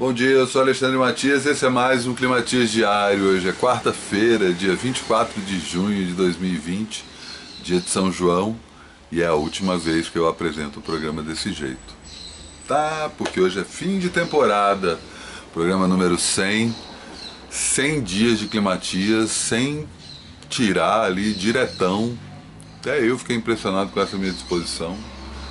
Bom dia, eu sou Alexandre Matias, esse é mais um Climatias Diário. Hoje é quarta-feira, dia 24 de junho de 2020, dia de São João, e é a última vez que eu apresento o programa desse jeito. Tá, porque hoje é fim de temporada, programa número 100, 100 dias de Climatias, sem tirar ali, diretão. Até eu fiquei impressionado com essa minha disposição.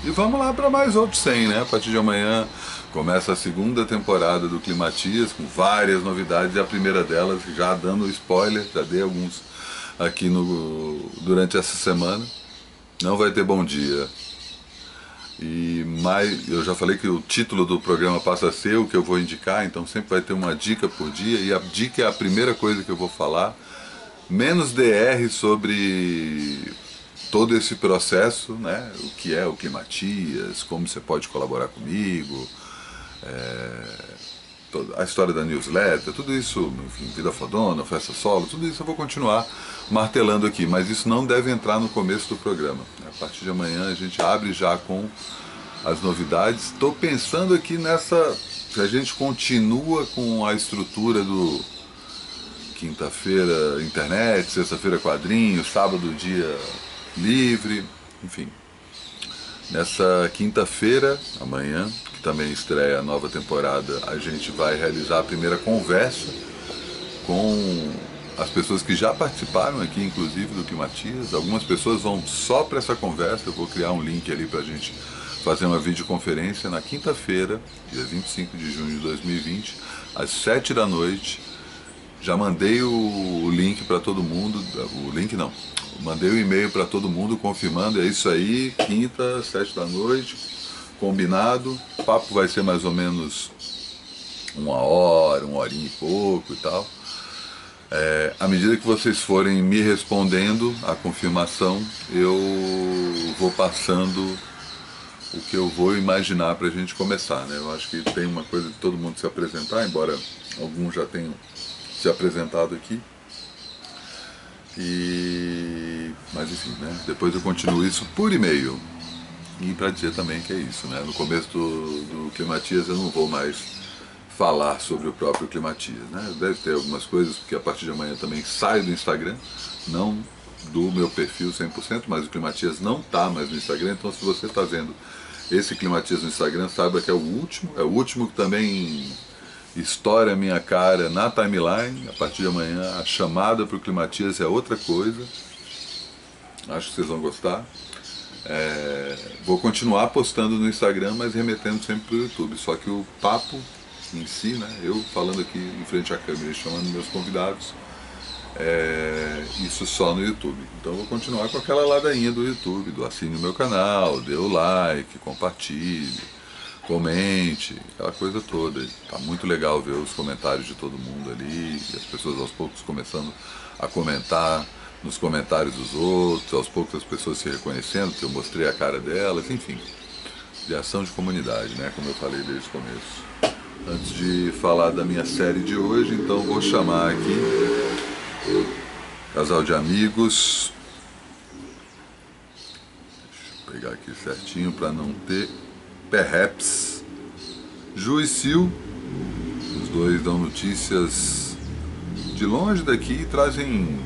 E vamos lá para mais outros 100, né? A partir de amanhã começa a segunda temporada do Climatias, com várias novidades, e a primeira delas, já dando spoiler, já dei alguns aqui durante essa semana, não vai ter bom dia. Eu já falei que o título do programa passa a ser o que eu vou indicar, então sempre vai ter uma dica por dia, e a dica é a primeira coisa que eu vou falar, menos DR sobre todo esse processo, né? O que é o Climatias, como você pode colaborar comigo, a história da newsletter, tudo isso, enfim, Vida Fodona, Festa Solo, tudo isso eu vou continuar martelando aqui, mas isso não deve entrar no começo do programa. A partir de amanhã a gente abre já com as novidades. Estou pensando aqui se a gente continua com a estrutura do quinta-feira internet, sexta-feira quadrinhos, sábado dia livre, enfim. Nessa quinta-feira, amanhã, que também estreia a nova temporada, a gente vai realizar a primeira conversa com as pessoas que já participaram aqui, inclusive, do Climatias. Algumas pessoas vão só para essa conversa, eu vou criar um link ali para a gente fazer uma videoconferência na quinta-feira, dia 25 de junho de 2020, às 7 da noite. Já mandei o link para todo mundo, mandei o e-mail para todo mundo confirmando, é isso aí, quinta, 7 da noite, combinado. O papo vai ser mais ou menos uma horinha e pouco e tal. À medida que vocês forem me respondendo a confirmação, eu vou passando o que eu vou imaginar para a gente começar, né? Eu acho que tem uma coisa de todo mundo se apresentar, embora alguns já tenham se apresentado aqui. Mas enfim, né? Depois eu continuo isso por e-mail. E para dizer também que é isso, né? No começo do Climatias eu não vou mais falar sobre o próprio Climatias, né? Deve ter algumas coisas, porque a partir de amanhã também saio do Instagram, não do meu perfil 100%, mas o Climatias não está mais no Instagram, então se você está vendo esse Climatias no Instagram, saiba que é o último que também estoura a minha cara na timeline. A partir de amanhã a chamada para o Climatias é outra coisa, acho que vocês vão gostar. Vou continuar postando no Instagram, mas remetendo sempre para o YouTube, só que o papo em si, né, eu falando aqui em frente à câmera e chamando meus convidados, isso só no YouTube. Então eu vou continuar com aquela ladainha do YouTube, do assine o meu canal, dê o like, compartilhe, comente, aquela coisa toda. Tá muito legal ver os comentários de todo mundo ali, e as pessoas aos poucos começando a comentar nos comentários dos outros, aos poucos as pessoas se reconhecendo, que eu mostrei a cara delas, enfim. De ação de comunidade, né, como eu falei desde o começo. Antes de falar da minha série de hoje, então vou chamar aqui casal de amigos. Deixa eu pegar aqui certinho para não ter perhaps. Ju e Sil, os dois dão notícias de longe daqui e trazem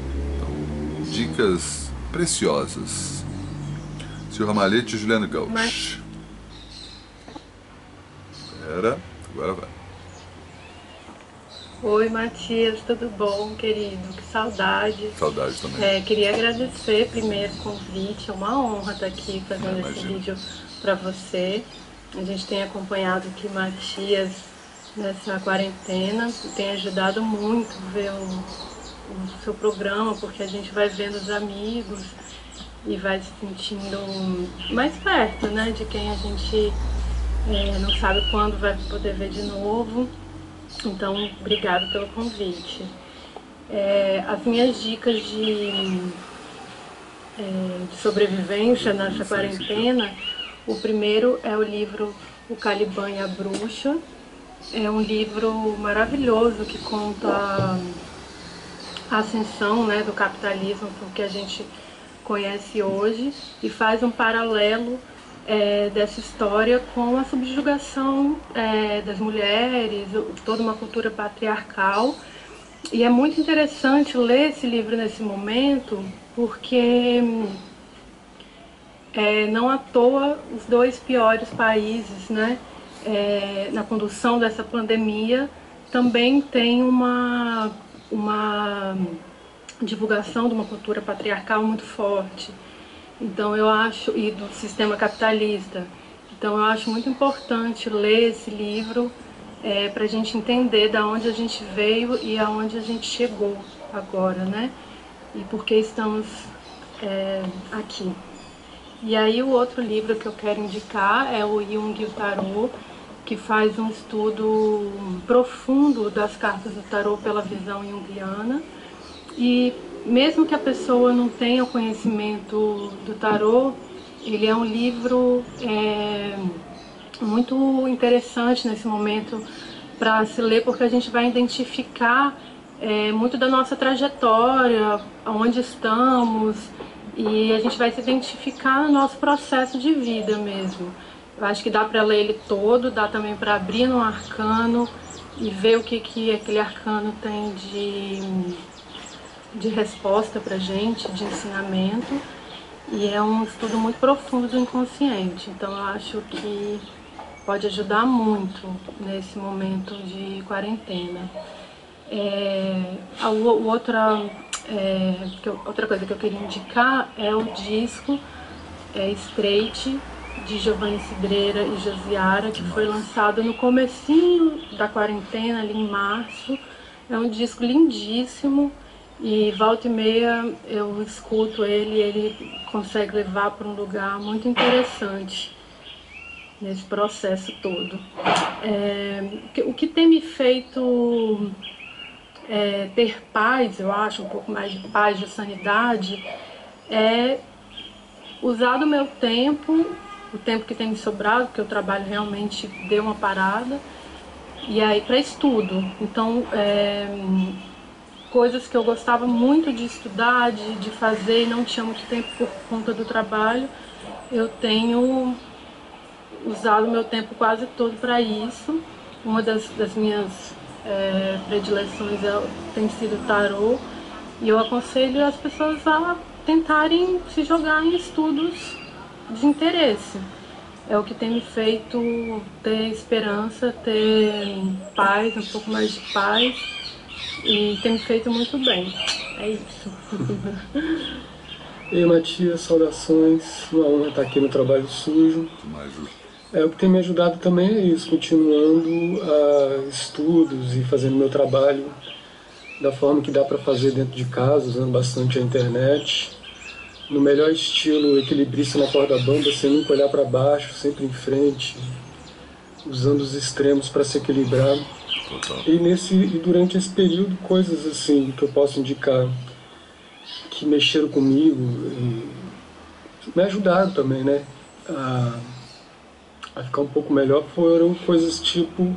dicas preciosas. Sil Ramalhete e Juliana Gauch. Agora vai. Oi, Matias, tudo bom, querido? Que saudade. Saudade também. Queria agradecer primeiro o convite, é uma honra estar aqui fazendo esse vídeo para você. A gente tem acompanhado aqui Matias nessa quarentena, tem ajudado muito ver o seu programa, porque a gente vai vendo os amigos e vai se sentindo mais perto, né, de quem a gente não sabe quando vai poder ver de novo. Então, obrigado pelo convite. As minhas dicas de sobrevivência nessa quarentena, o primeiro é o livro O Caliban e a Bruxa. É um livro maravilhoso que conta a ascensão, né, do capitalismo, que a gente conhece hoje, e faz um paralelo dessa história com a subjugação das mulheres, toda uma cultura patriarcal. E é muito interessante ler esse livro nesse momento, porque não à toa os dois piores países, né, na condução dessa pandemia também tem uma divulgação de uma cultura patriarcal muito forte. Então eu acho, e do sistema capitalista. Então eu acho muito importante ler esse livro para a gente entender da onde a gente veio e aonde a gente chegou agora, né? E por que estamos aqui. E aí o outro livro que eu quero indicar é o Jung e o Tarot, que faz um estudo profundo das cartas do tarot pela visão junguiana. E mesmo que a pessoa não tenha o conhecimento do tarot, ele é um livro muito interessante nesse momento para se ler, porque a gente vai identificar muito da nossa trajetória, onde estamos, e a gente vai se identificar no nosso processo de vida mesmo. Eu acho que dá para ler ele todo, dá também para abrir num arcano e ver o que aquele arcano tem de resposta pra gente, de ensinamento. E é um estudo muito profundo do inconsciente, então eu acho que pode ajudar muito nesse momento de quarentena. Outra coisa que eu queria indicar é o disco Straight, de Giovanni Cidreira e Josiara, que foi lançado no comecinho da quarentena, ali em março. É um disco lindíssimo e volta e meia eu escuto ele e ele consegue levar para um lugar muito interessante nesse processo todo. O que tem me feito ter paz, eu acho, um pouco mais de paz, de sanidade, é usar do meu tempo, o tempo que tem me sobrado, porque o trabalho realmente deu uma parada, e aí para estudo. Então, coisas que eu gostava muito de estudar, de fazer, e não tinha muito tempo por conta do trabalho, eu tenho usado o meu tempo quase todo para isso. Uma das minhas predileções tem sido o tarô, e eu aconselho as pessoas a tentarem se jogar em estudos de interesse. É o que tem me feito ter esperança, ter paz, um pouco mais de paz, e tem me feito muito bem. É isso. Ei, Matias, saudações. Uma honra estar aqui no Trabalho Sujo. O que tem me ajudado também é isso, continuando estudos e fazendo meu trabalho da forma que dá para fazer dentro de casa, usando bastante a internet, no melhor estilo equilibrista na corda bamba, sem nunca olhar para baixo, sempre em frente, usando os extremos para se equilibrar. E durante esse período, coisas assim que eu posso indicar que mexeram comigo e me ajudaram também, né, a ficar um pouco melhor, foram coisas tipo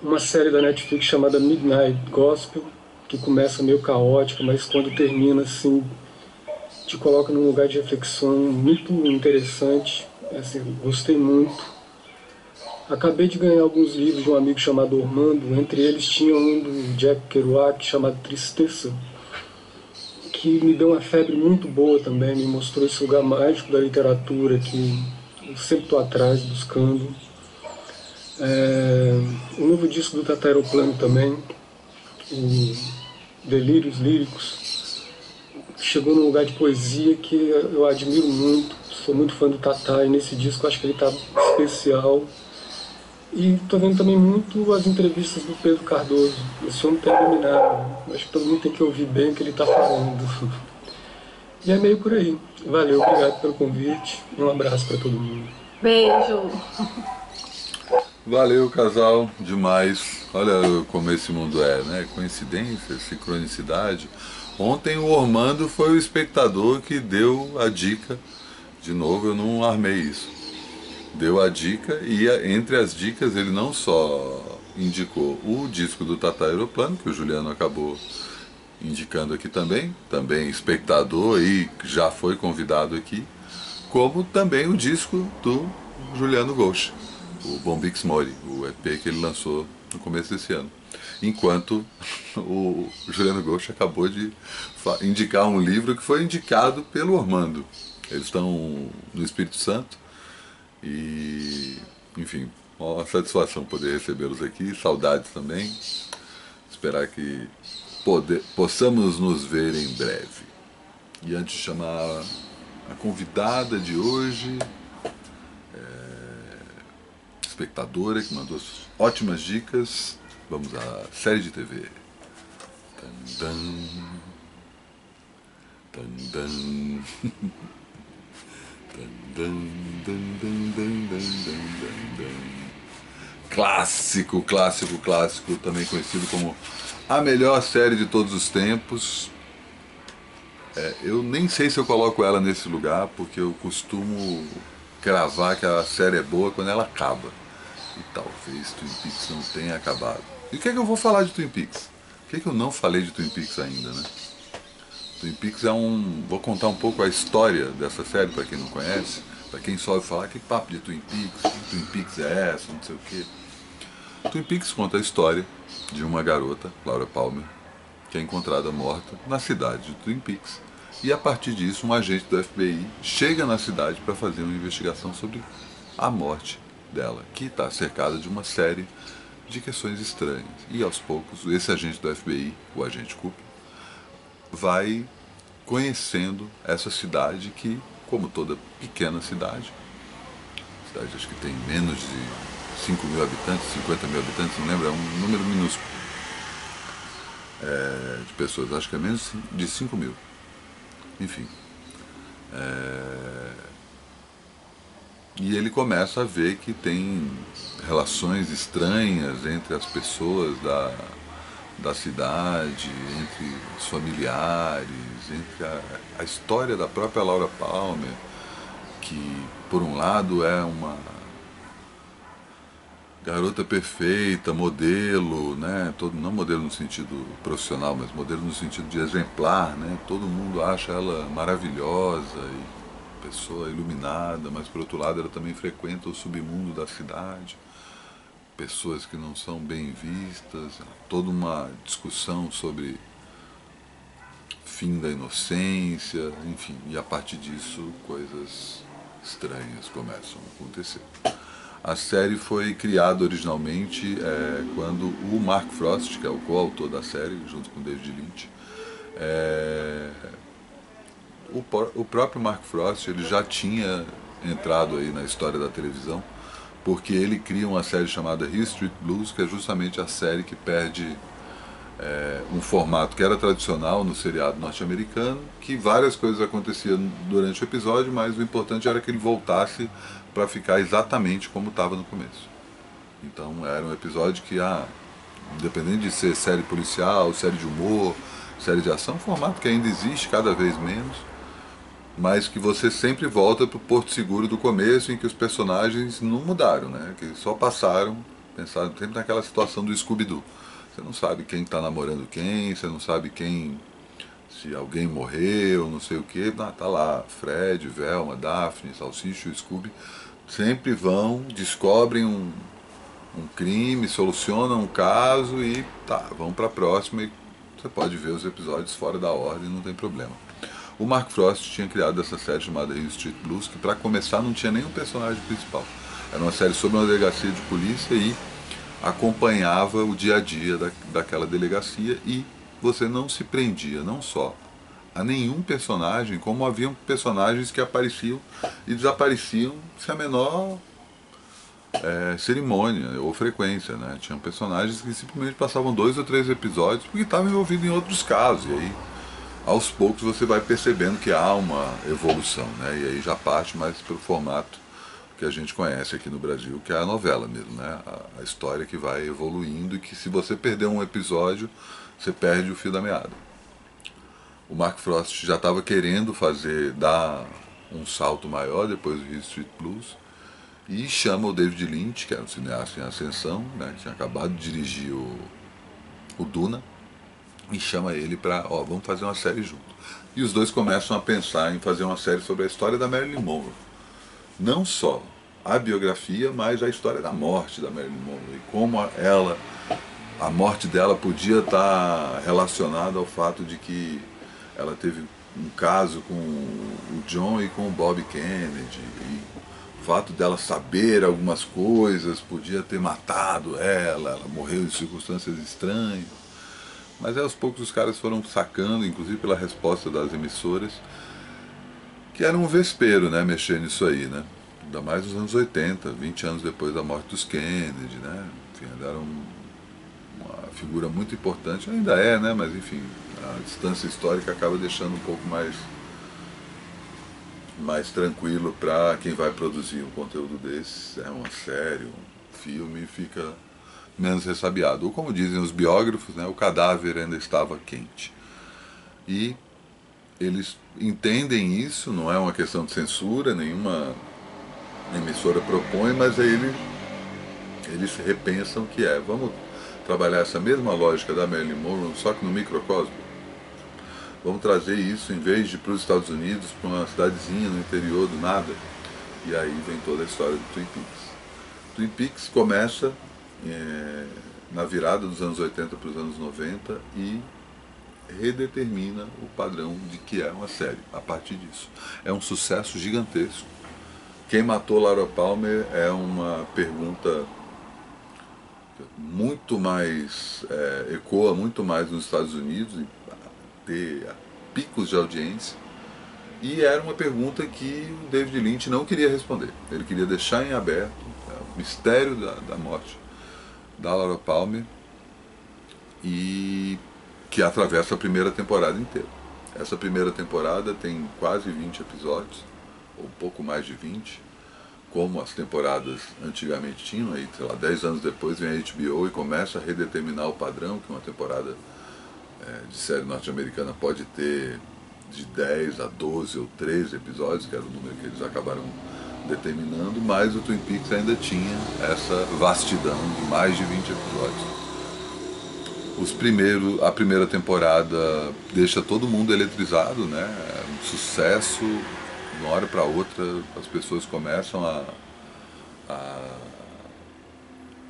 uma série da Netflix chamada Midnight Gospel, que começa meio caótica, mas quando termina assim te coloca num lugar de reflexão muito interessante. Assim, gostei muito. Acabei de ganhar alguns livros de um amigo chamado Ormando, entre eles tinha um do Jack Kerouac chamado Tristeza, que me deu uma febre muito boa também, me mostrou esse lugar mágico da literatura que eu sempre estou atrás, buscando. O novo disco do Tata Aeroplano também, o Delírios Líricos, chegou num lugar de poesia que eu admiro muito, sou muito fã do Tata, e nesse disco acho que ele está especial. E estou vendo também muito as entrevistas do Pedro Cardoso. Esse homem está iluminado, acho que todo mundo tem que ouvir bem o que ele está falando. E é meio por aí. Valeu, obrigado pelo convite e um abraço para todo mundo. Beijo! Valeu, casal, demais. Olha como esse mundo é, né? Coincidência, sincronicidade. Ontem o Ormando foi o espectador que deu a dica. De novo, eu não armei isso. Deu a dica e entre as dicas ele não só indicou o disco do Tata Aeroplano, que o Juliano acabou indicando aqui também espectador e já foi convidado aqui, como também o disco do Juliano Gauch, o Bombix Mori, o EP que ele lançou no começo desse ano. Enquanto o Juliano Gauch acabou de indicar um livro que foi indicado pelo Ormando. Eles estão no Espírito Santo e, enfim, uma satisfação poder recebê-los aqui, saudades também. Esperar que possamos nos ver em breve. E antes de chamar a convidada de hoje, espectadora que mandou ótimas dicas, vamos à série de TV. Clássico, clássico, clássico, também conhecido como a melhor série de todos os tempos. Eu nem sei se eu coloco ela nesse lugar, porque eu costumo cravar que a série é boa quando ela acaba. E talvez Twin Peaks não tenha acabado. E o que é que eu vou falar de Twin Peaks? O que é que eu não falei de Twin Peaks ainda, né? Twin Peaks é vou contar um pouco a história dessa série, para quem não conhece. Para quem só ouve falar, que papo de Twin Peaks? Que Twin Peaks é essa? Não sei o quê. Twin Peaks conta a história de uma garota, Laura Palmer, que é encontrada morta na cidade de Twin Peaks. E a partir disso, um agente do FBI chega na cidade para fazer uma investigação sobre a morte dela, que está cercada de uma série de questões estranhas. E aos poucos, esse agente do FBI, o agente Cooper, vai conhecendo essa cidade que, como toda pequena cidade acho que tem menos de 5 mil habitantes, 50 mil habitantes, não lembro, é um número minúsculo de pessoas, acho que é menos de 5 mil. Enfim. E ele começa a ver que tem relações estranhas entre as pessoas da cidade, entre os familiares, entre a história da própria Laura Palmer, que por um lado é uma garota perfeita, modelo, né? Não modelo no sentido profissional, mas modelo no sentido de exemplar, né? Todo mundo acha ela maravilhosa e pessoa iluminada, mas por outro lado ela também frequenta o submundo da cidade, pessoas que não são bem vistas, toda uma discussão sobre fim da inocência, enfim, e a partir disso coisas estranhas começam a acontecer. A série foi criada originalmente quando o Mark Frost, que é o coautor da série, junto com David Lynch, o próprio Mark Frost ele já tinha entrado aí na história da televisão, porque ele cria uma série chamada Hill Street Blues, que é justamente a série que perde um formato que era tradicional no seriado norte-americano, que várias coisas aconteciam durante o episódio, mas o importante era que ele voltasse para ficar exatamente como estava no começo. Então era um episódio que, independente de ser série policial, série de humor, série de ação, um formato que ainda existe cada vez menos, mas que você sempre volta para o porto seguro do começo, em que os personagens não mudaram, né? Que só passaram, pensaram sempre naquela situação do Scooby-Doo. Você não sabe quem está namorando quem, você não sabe se alguém morreu, não sei o que. Tá lá, Fred, Velma, Daphne, Salsicha, Scooby, sempre descobrem um crime, solucionam um caso e vão para a próxima, e você pode ver os episódios fora da ordem, não tem problema. O Mark Frost tinha criado essa série chamada Hill Street Blues, que para começar não tinha nenhum personagem principal. Era uma série sobre uma delegacia de polícia e acompanhava o dia a dia daquela delegacia, e você não se prendia não só a nenhum personagem, como haviam personagens que apareciam e desapareciam sem a menor cerimônia ou frequência, né? Tinham personagens que simplesmente passavam 2 ou 3 episódios porque estavam envolvidos em outros casos, e aí aos poucos você vai percebendo que há uma evolução, né? E aí já parte mais pelo formato que a gente conhece aqui no Brasil, que é a novela mesmo, né? A história que vai evoluindo, e que se você perder um episódio, você perde o fio da meada. O Mark Frost já estava querendo dar um salto maior depois do Hill Street Blues, e chama o David Lynch, que era um cineasta em ascensão, né? Que tinha acabado de dirigir o Duna, e chama ele para, vamos fazer uma série junto. E os dois começam a pensar em fazer uma série sobre a história da Marilyn Monroe. não só a biografia, mas a história da morte da Marilyn Monroe, e como a morte dela podia estar relacionada ao fato de que ela teve um caso com o John e com o Bob Kennedy, e o fato dela saber algumas coisas podia ter matado ela morreu em circunstâncias estranhas. Mas aí, aos poucos os caras foram sacando, inclusive pela resposta das emissoras, que era um vespeiro, né, mexer nisso aí, né? Ainda mais nos anos 80, 20 anos depois da morte dos Kennedy, né? Enfim, era uma figura muito importante, ainda é, né? Mas enfim, a distância histórica acaba deixando um pouco mais tranquilo para quem vai produzir um conteúdo desse, uma série, um filme, fica menos ressabiado. Ou como dizem os biógrafos, né, o cadáver ainda estava quente. E eles entendem isso, não é uma questão de censura, nenhuma emissora propõe, mas aí eles repensam que vamos trabalhar essa mesma lógica da Marilyn Monroe, só que no microcosmo. Vamos trazer isso, em vez de para os Estados Unidos, para uma cidadezinha no interior do nada. E aí vem toda a história do Twin Peaks. Twin Peaks começa na virada dos anos 80 para os anos 90 e redetermina o padrão de que é uma série a partir disso. É um sucesso gigantesco. Quem matou Laura Palmer é uma pergunta muito mais, ecoa muito mais nos Estados Unidos, ter picos de audiência, e era uma pergunta que o David Lynch não queria responder. Ele queria deixar em aberto o mistério da morte da Laura Palmer, e que atravessa a primeira temporada inteira. Essa primeira temporada tem quase 20 episódios, ou pouco mais de 20, como as temporadas antigamente tinham. Aí, sei lá, 10 anos depois vem a HBO e começa a redeterminar o padrão, que uma temporada de série norte-americana pode ter de 10 a 12 ou 13 episódios, que era o número que eles acabaram determinando, mas o Twin Peaks ainda tinha essa vastidão de mais de 20 episódios. A primeira temporada deixa todo mundo eletrizado, né? É um sucesso, de uma hora para outra as pessoas começam a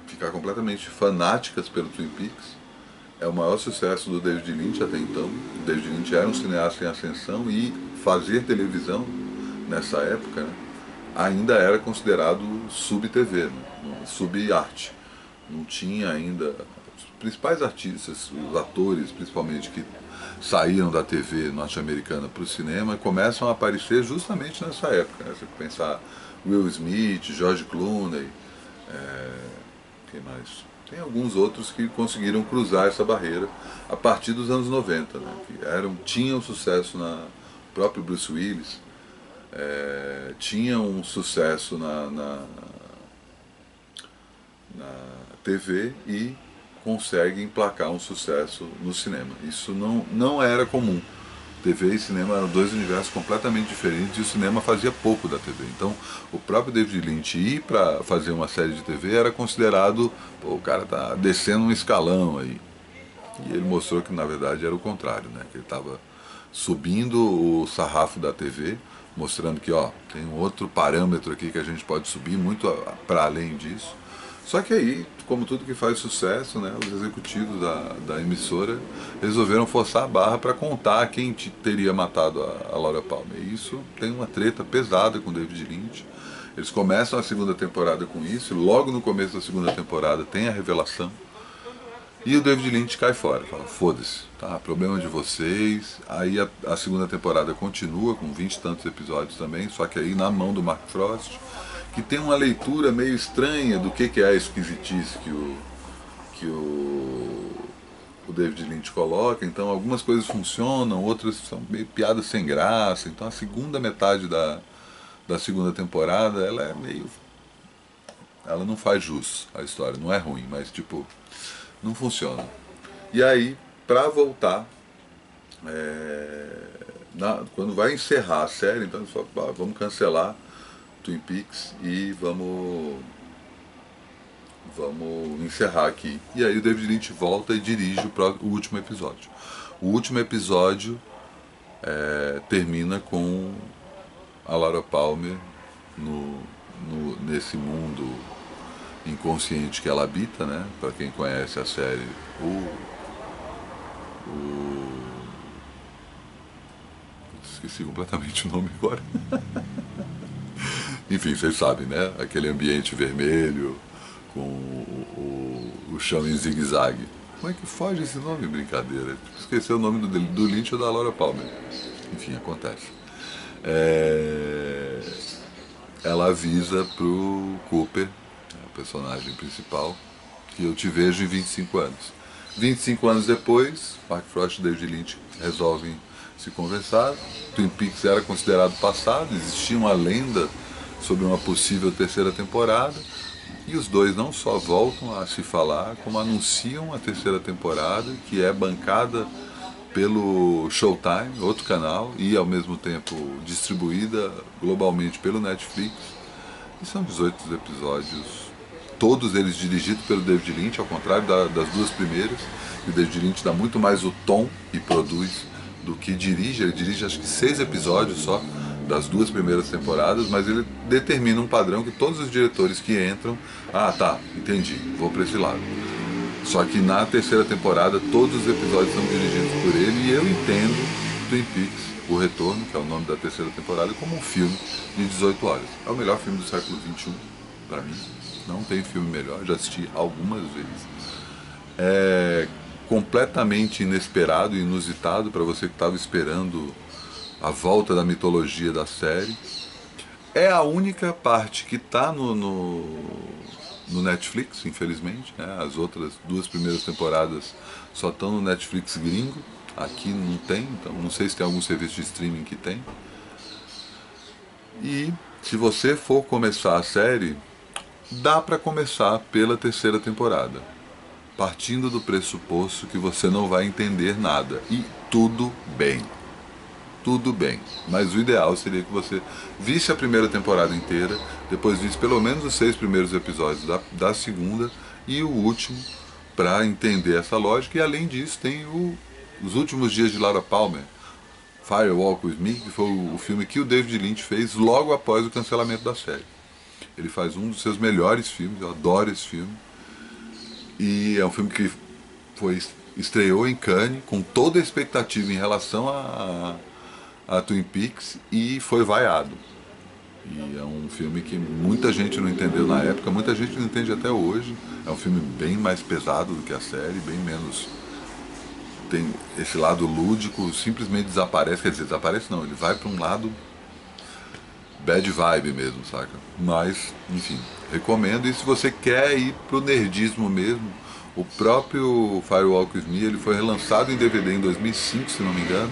ficar completamente fanáticas pelo Twin Peaks. É o maior sucesso do David Lynch até então. O David Lynch era um cineasta em ascensão e fazer televisão nessa época, né, ainda era considerado sub-TV, né, sub-arte. Não tinha ainda... Os principais artistas, os atores principalmente, que saíram da TV norte-americana para o cinema, começam a aparecer justamente nessa época, né? Você pensar Will Smith, George Clooney, quem mais? Tem alguns outros que conseguiram cruzar essa barreira a partir dos anos 90, né? Que tinham sucesso o próprio Bruce Willis, tinha um sucesso na TV e consegue emplacar um sucesso no cinema. Isso não era comum. TV e cinema eram dois universos completamente diferentes, e o cinema fazia pouco da TV. Então, o próprio David Lynch ir para fazer uma série de TV era considerado, o cara está descendo um escalão aí. E ele mostrou que, na verdade, era o contrário, né? Que ele estava subindo o sarrafo da TV, mostrando que, tem um outro parâmetro aqui que a gente pode subir muito para além disso. Só que aí, como tudo que faz sucesso, né, os executivos da emissora resolveram forçar a barra para contar quem teria matado a Laura Palmer. E isso tem uma treta pesada com David Lynch. Eles começam a segunda temporada com isso, e logo no começo da segunda temporada tem a revelação. E o David Lynch cai fora, fala, foda-se, tá, problema de vocês. Aí a segunda temporada continua com 20 e tantos episódios também, só que aí na mão do Mark Frost, que tem uma leitura meio estranha do que é a esquisitice que o David Lynch coloca. Então algumas coisas funcionam, outras são meio piadas sem graça. Então a segunda metade da segunda temporada, ela não faz jus à história, não é ruim, mas tipo, não funciona. E aí, pra voltar, quando vai encerrar a série, então eles falam, vamos cancelar Twin Peaks e vamos encerrar aqui. E aí o David Lynch volta e dirige o último episódio. O último episódio termina com a Laura Palmer nesse mundo inconsciente que ela habita, né? Para quem conhece a série, esqueci completamente o nome agora. Enfim, vocês sabem, né? Aquele ambiente vermelho com o chão em zigue-zague. Como é que foge esse nome? Brincadeira. Esqueci o nome do Lynch ou da Laura Palmer. Enfim, acontece. Ela avisa pro Cooper, o personagem principal, que eu te vejo em 25 anos. 25 anos depois, Mark Frost e David Lynch resolvem se conversar. Twin Peaks era considerado passado, existia uma lenda sobre uma possível terceira temporada, e os dois não só voltam a se falar, como anunciam a terceira temporada, que é bancada pelo Showtime, outro canal, e ao mesmo tempo distribuída globalmente pelo Netflix. E são 18 episódios, todos eles dirigidos pelo David Lynch, ao contrário das duas primeiras. E o David Lynch dá muito mais o tom e produz do que dirige. Ele dirige acho que 6 episódios só das duas primeiras temporadas, mas ele determina um padrão que todos os diretores que entram, tá, entendi, vou para esse lado. Só que na terceira temporada todos os episódios são dirigidos por ele, e eu entendo Twin Peaks, O Retorno, que é o nome da terceira temporada, como um filme de 18 horas. É o melhor filme do século XXI, para mim. Não tem filme melhor, já assisti algumas vezes. É completamente inesperado e inusitado para você que estava esperando a volta da mitologia da série. É a única parte que está no Netflix, infelizmente, né? As outras duas primeiras temporadas só estão no Netflix gringo. Aqui não tem, então não sei se tem algum serviço de streaming que tem. E se você for começar a série, dá para começar pela terceira temporada, partindo do pressuposto que você não vai entender nada. E tudo bem. Tudo bem, mas o ideal seria que você visse a primeira temporada inteira, depois visse pelo menos os 6 primeiros episódios da segunda e o último, para entender essa lógica. E além disso tem Os Últimos Dias de Laura Palmer, Fire Walk With Me, que foi o filme que o David Lynch fez logo após o cancelamento da série. Ele faz um dos seus melhores filmes, eu adoro esse filme, e é um filme que estreou em Cannes com toda a expectativa em relação a Twin Peaks e foi vaiado. E é um filme que muita gente não entendeu na época, muita gente não entende até hoje. É um filme bem mais pesado do que a série, bem menos. Tem esse lado lúdico, simplesmente desaparece. Quer dizer, desaparece não, ele vai para um lado bad vibe mesmo, saca? Mas, enfim, recomendo. E se você quer ir pro nerdismo mesmo, o próprio Firewalk With Me, ele foi relançado em DVD em 2005, se não me engano,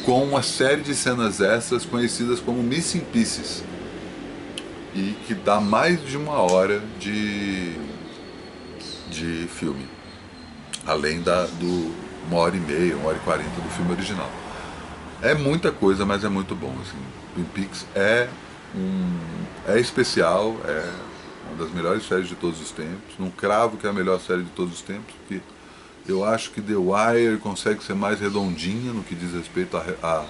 com uma série de cenas extras conhecidas como Missing Pieces, e que dá mais de 1 hora de filme, além do 1h30, 1h40 do filme original. É muita coisa, mas é muito bom, assim. Twin Peaks é especial, é uma das melhores séries de todos os tempos. Não cravo que é a melhor série de todos os tempos, porque eu acho que The Wire consegue ser mais redondinha no que diz respeito a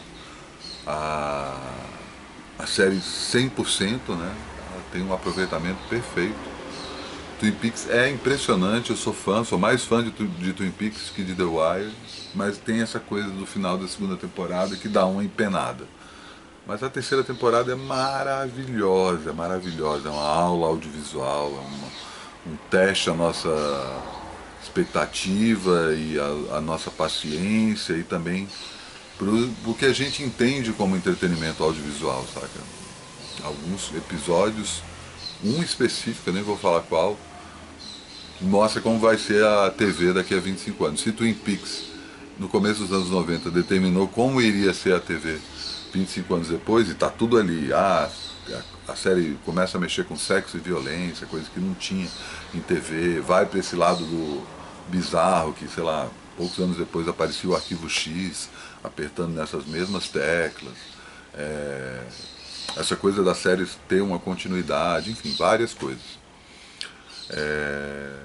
série 100%, né? Ela tem um aproveitamento perfeito. Twin Peaks é impressionante, eu sou mais fã de Twin Peaks que de The Wire, mas tem essa coisa do final da segunda temporada que dá uma empenada. Mas a terceira temporada é maravilhosa, é uma aula audiovisual, é um teste à nossa expectativa e a nossa paciência, e também pro que a gente entende como entretenimento audiovisual, saca? Alguns episódios, um específico, eu nem vou falar qual, mostra como vai ser a TV daqui a 25 anos. Se Twin Peaks, no começo dos anos 90, determinou como iria ser a TV 25 anos depois, e tá tudo ali, a série começa a mexer com sexo e violência, coisa que não tinha em TV, vai para esse lado do bizarro, que, sei lá, poucos anos depois aparecia o Arquivo X, apertando nessas mesmas teclas, essa coisa das séries ter uma continuidade, enfim, várias coisas.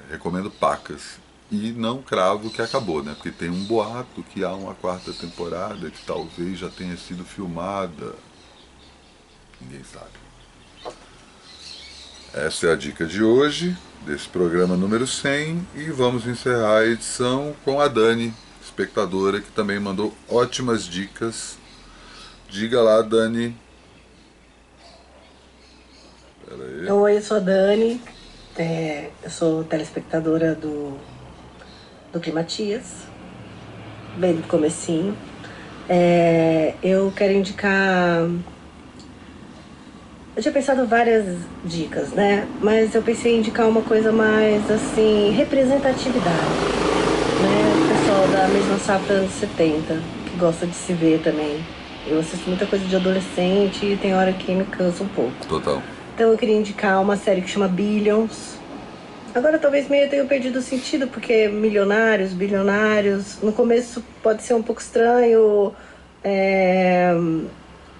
Recomendo pacas. E não cravo que acabou, né? Porque tem um boato que há uma 4ª temporada que talvez já tenha sido filmada. Ninguém sabe. Essa é a dica de hoje, desse programa número 100, e vamos encerrar a edição com a Dani, espectadora, que também mandou ótimas dicas. Diga lá, Dani. Pera aí. Oi, eu sou a Dani, eu sou telespectadora do Climatias, bem do comecinho. Eu quero indicar... Eu tinha pensado várias dicas, né? Mas eu pensei em indicar uma coisa mais, assim, representatividade, né? O pessoal da mesma safra anos 70, que gosta de se ver também. Eu assisto muita coisa de adolescente e tem hora que me cansa um pouco. Total. Então eu queria indicar uma série que chama Billions. Agora talvez meio tenha perdido o sentido, porque milionários, bilionários... No começo pode ser um pouco estranho...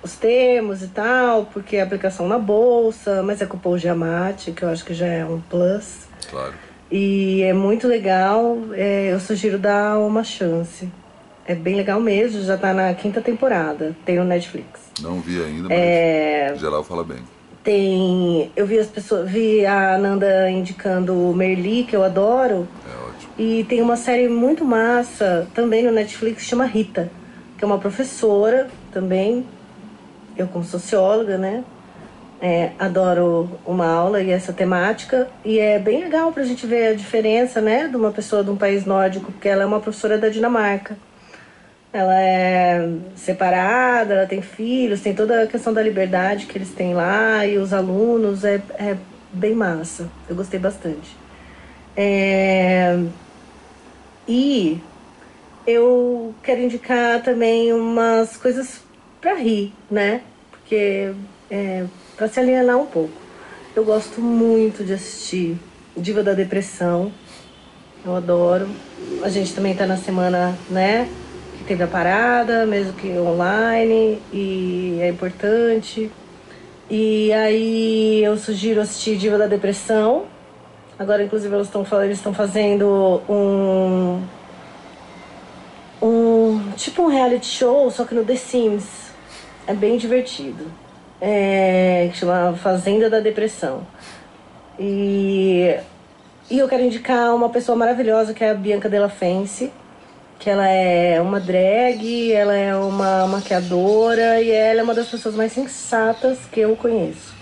os termos e tal, porque a aplicação na bolsa, mas é com o Paul Giamatti, que eu acho que já é um plus. Claro. E é muito legal, eu sugiro dar uma chance. É bem legal mesmo, já tá na 5ª temporada, tem no Netflix. Não vi ainda, mas em geral fala bem. Eu vi a Ananda indicando o Merli, que eu adoro. É ótimo. E tem uma série muito massa, também no Netflix, chama Rita, que é uma professora também. Eu como socióloga, né, adoro uma aula e essa temática, e é bem legal pra gente ver a diferença, né, de uma pessoa de um país nórdico, porque ela é uma professora da Dinamarca. Ela é separada, ela tem filhos, tem toda a questão da liberdade que eles têm lá, e os alunos, é bem massa, eu gostei bastante. E eu quero indicar também umas coisas pra rir, né? Porque pra se alienar um pouco. Eu gosto muito de assistir Diva da Depressão. Eu adoro. A gente também tá na semana, né? Que teve a parada, mesmo que online, e é importante. E aí eu sugiro assistir Diva da Depressão. Agora, inclusive, eles estão fazendo tipo um reality show, só que no The Sims. É bem divertido. Que chama Fazenda da Depressão. E eu quero indicar uma pessoa maravilhosa, que é a Bianca Della Fence, que ela é uma drag, ela é uma maquiadora e ela é uma das pessoas mais sensatas que eu conheço.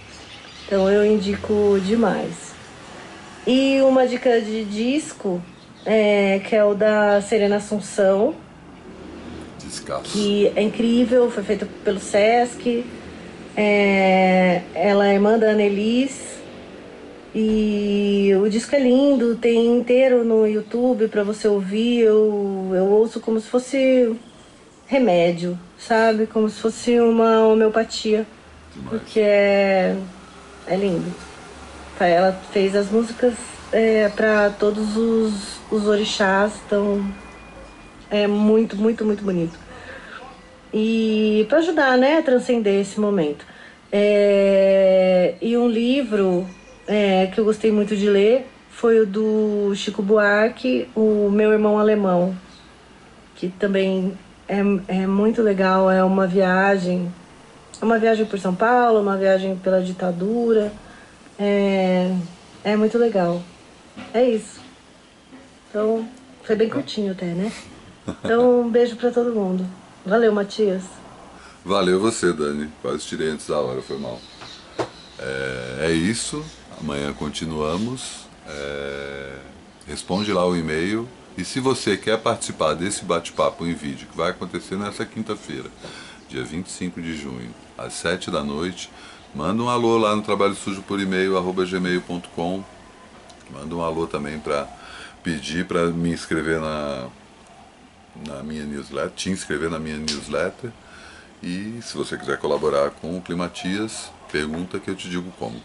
Então eu indico demais. E uma dica de disco, que é o da Serena Assunção, que é incrível, foi feito pelo Sesc. Ela é irmã da Annelise. E o disco é lindo, tem inteiro no YouTube pra você ouvir. Eu ouço como se fosse remédio, sabe? Como se fosse uma homeopatia. Demais. Porque é lindo. Ela fez as músicas pra todos os orixás, então é muito, muito, muito bonito. E para ajudar, né, a transcender esse momento. E um livro que eu gostei muito de ler foi o do Chico Buarque, O Meu Irmão Alemão, que também é muito legal. É uma viagem por São Paulo, uma viagem pela ditadura. É muito legal. É isso. Então, foi bem curtinho até, né? Então, um beijo pra todo mundo. Valeu, Matias. Valeu você, Dani. Quase tirei antes da hora, foi mal. É isso. Amanhã continuamos. Responde lá o e-mail. E se você quer participar desse bate-papo em vídeo, que vai acontecer nessa quinta-feira, dia 25 de junho, às 7 da noite, manda um alô lá no Trabalho Sujo por e-mail, @gmail.com. Manda um alô também para pedir para me inscrever na minha newsletter, te inscrever na minha newsletter. E se você quiser colaborar com o Climatias, pergunta que eu te digo como.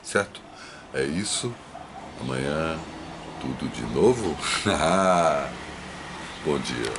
Certo? É isso. Amanhã tudo de novo. Bom dia.